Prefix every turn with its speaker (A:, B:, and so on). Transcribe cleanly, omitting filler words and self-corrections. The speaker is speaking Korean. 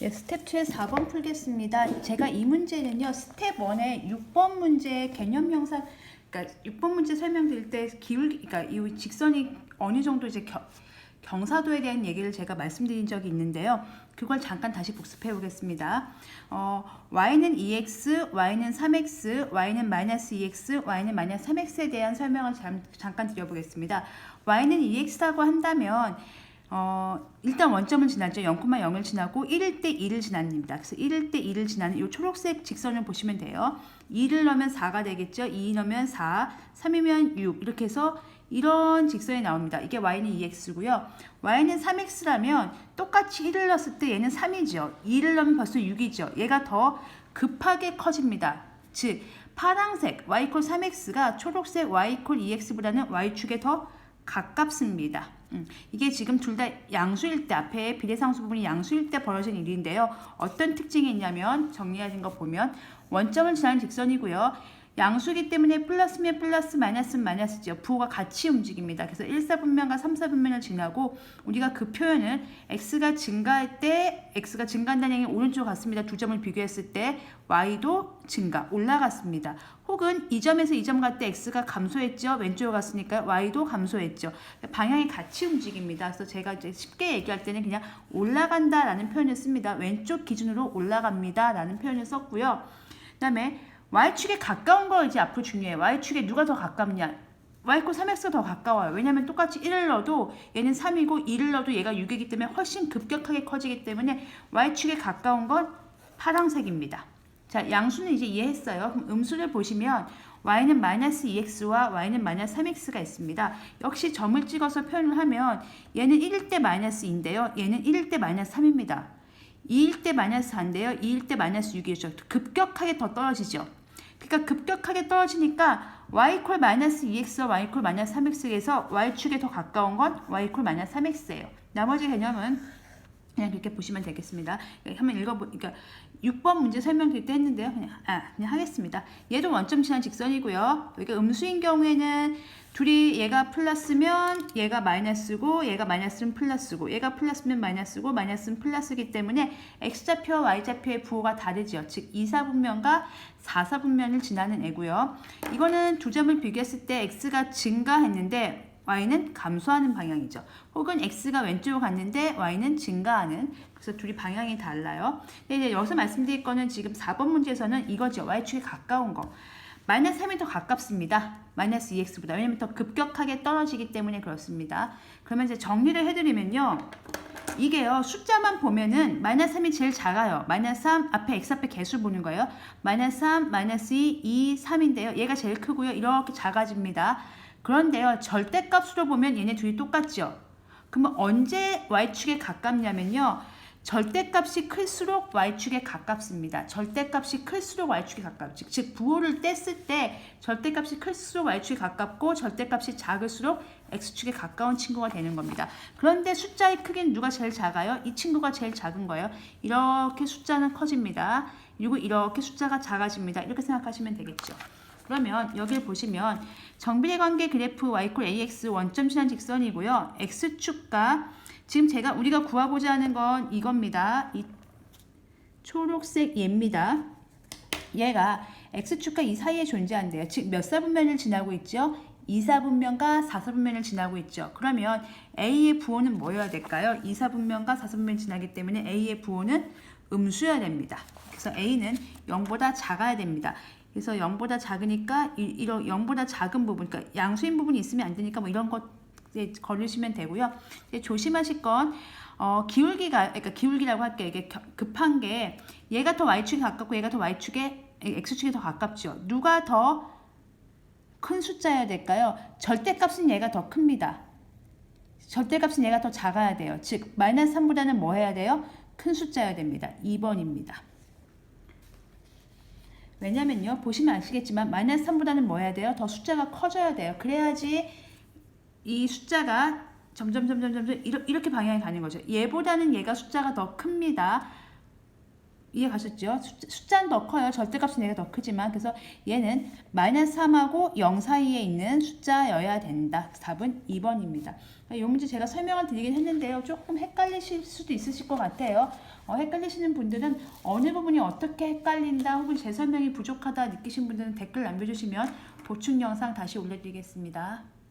A: 네, 스텝 2의 4번 풀겠습니다. 제가 이 문제는요, 스텝 1의 6번 문제 개념 형상, 그러니까 6번 문제 설명드릴 때 그러니까 이 직선이 어느 정도 이제 경사도에 대한 얘기를 제가 말씀드린 적이 있는데요. 그걸 잠깐 다시 복습해 보겠습니다. y는 2x, y는 3x, y는 마이너스 2x, y는 마이너스 3x에 대한 설명을 잠깐 드려보겠습니다. y는 2x라고 한다면 일단 원점을 지나죠. 0,0을 지나고 1일 때 2를 지납니다. 그래서 1일 때 2를 지나는 이 초록색 직선을 보시면 돼요. 2를 넣으면 4가 되겠죠. 2 넣으면 4, 3이면 6 이렇게 해서 이런 직선이 나옵니다. 이게 y는 2x고요. y는 3x라면 똑같이 1을 넣었을 때 얘는 3이죠. 2를 넣으면 벌써 6이죠. 얘가 더 급하게 커집니다. 즉 파란색 y = 3x가 초록색 y = 2x보다는 y축에 더 가깝습니다. 이게 지금 둘 다 양수일 때, 앞에 비례상수 부분이 양수일 때 벌어진 일인데요. 어떤 특징이 있냐면 정리하신 거 보면 원점을 지나는 직선이고요. 양수이기 때문에 플러스면 플러스, 마이너스면 마이너스죠. 부호가 같이 움직입니다. 그래서 1사분면과 3사분면을 지나고 우리가 그 표현을 x가 증가할 때, x가 증가한다는 얘기는 오른쪽 같습니다. 두 점을 비교했을 때 y도 증가, 올라갔습니다. 혹은 이 점에서 이 점 갈 때 x가 감소했죠. 왼쪽으로 갔으니까 y도 감소했죠. 방향이 같이 움직입니다. 그래서 제가 이제 쉽게 얘기할 때는 그냥 올라간다라는 표현을 씁니다. 왼쪽 기준으로 올라갑니다라는 표현을 썼고요. 그다음에 y축에 가까운 거 이제 앞으로 중요해요. y축에 누가 더 가깝냐? y = 3x가 더 가까워요. 왜냐하면 똑같이 1을 넣어도 얘는 3이고 2를 넣어도 얘가 6이기 때문에 훨씬 급격하게 커지기 때문에 y축에 가까운 건 파란색입니다. 자, 양수는 이제 이해했어요. 그럼 음수를 보시면 y는 마이너스 2x와 y는 마이너스 3x가 있습니다. 역시 점을 찍어서 표현을 하면 얘는 1일 때 마이너스 2인데요. 얘는 1일 때 마이너스 3입니다. 2일 때 마이너스 4인데요. 2일 때 마이너스 6이죠. 급격하게 더 떨어지죠. 그러니까 급격하게 떨어지니까 y = 마이너스 2x와 y = 마이너스 3x에서 y축에 더 가까운 건 y = 마이너스 3x예요. 나머지 개념은 그냥 그렇게 보시면 되겠습니다. 한번 그러니까 6번 문제 설명드릴 때 했는데요. 그냥 하겠습니다. 얘도 원점 지난 직선이고요. 여기가 음수인 경우에는 둘이 얘가 플러스면 얘가 마이너스고 얘가 마이너스면 플러스고 얘가 플러스면 마이너스고 마이너스면 플러스이기 때문에 x좌표와 y좌표의 부호가 다르죠. 즉 2사분면과 4사분면을 지나는 애고요. 이거는 두 점을 비교했을 때 x가 증가했는데 y는 감소하는 방향이죠. 혹은 x가 왼쪽으로 갔는데 y는 증가하는. 그래서 둘이 방향이 달라요. 근데 이제 여기서 말씀드릴 거는 지금 4번 문제에서는 이거죠. y축에 가까운 거. 마이너스 3이 더 가깝습니다. 마이너스 2x보다. 왜냐면 더 급격하게 떨어지기 때문에 그렇습니다. 그러면 이제 정리를 해드리면요. 이게요. 숫자만 보면은 마이너스 3이 제일 작아요. 마이너스 3 앞에 x 앞에 개수 보는 거예요. 마이너스 3, 마이너스 2, 2, 3인데요. 얘가 제일 크고요. 이렇게 작아집니다. 그런데요. 절대값으로 보면 얘네 둘이 똑같죠. 그러면 언제 y축에 가깝냐면요. 절대값이 클수록 y축에 가깝습니다. 절대값이 클수록 y축에 가깝죠. 즉 부호를 뗐을 때 절대값이 클수록 y축에 가깝고 절대값이 작을수록 x축에 가까운 친구가 되는 겁니다. 그런데 숫자의 크기는 누가 제일 작아요? 이 친구가 제일 작은 거예요. 이렇게 숫자는 커집니다. 그리고 이렇게 숫자가 작아집니다. 이렇게 생각하시면 되겠죠. 그러면 여기를 보시면 정비례 관계 그래프 y = ax 원점 지난 직선이고요. x축과 지금 우리가 구하고자 하는 건 이겁니다. 이 초록색 얘입니다. 얘가 x축과 이 사이에 존재한대요. 즉 몇 사분면을 지나고 있죠? 2사분면과 4사분면을 지나고 있죠. 그러면 a의 부호는 뭐여야 될까요? 2사분면과 4사분면을 지나기 때문에 a의 부호는 음수여야 됩니다. 그래서 a는 0보다 작아야 됩니다. 그래서 0보다 작으니까 이런 0보다 작은 부분, 그러니까 양수인 부분이 있으면 안 되니까 뭐 이런 것 걸으시면 되고요. 조심하실 건 그러니까 기울기라고 할게요. 이게 급한 게 얘가 더 y축에 가깝고 얘가 더 x축에 더 가깝죠. 누가 더 큰 숫자여야 될까요? 절대값은 얘가 더 큽니다. 절대값은 얘가 더 작아야 돼요. 즉 마이너스 3보다는 뭐 해야 돼요? 큰 숫자여야 됩니다. 2번입니다. 왜냐면요. 보시면 아시겠지만 마이너스 3보다는 뭐 해야 돼요? 더 숫자가 커져야 돼요. 그래야지 이 숫자가 점점 이렇게 방향이 가는 거죠. 얘보다는 얘가 숫자가 더 큽니다. 이해 가셨죠? 숫자는 더 커요. 절대값은 얘가 더 크지만. 그래서 얘는 -3하고 0 사이에 있는 숫자여야 된다. 답은 2번입니다. 이 문제 제가 설명을 드리긴 했는데요. 조금 헷갈리실 수도 있으실 것 같아요. 헷갈리시는 분들은 어느 부분이 어떻게 헷갈린다 혹은 제 설명이 부족하다 느끼신 분들은 댓글 남겨주시면 보충 영상 다시 올려드리겠습니다.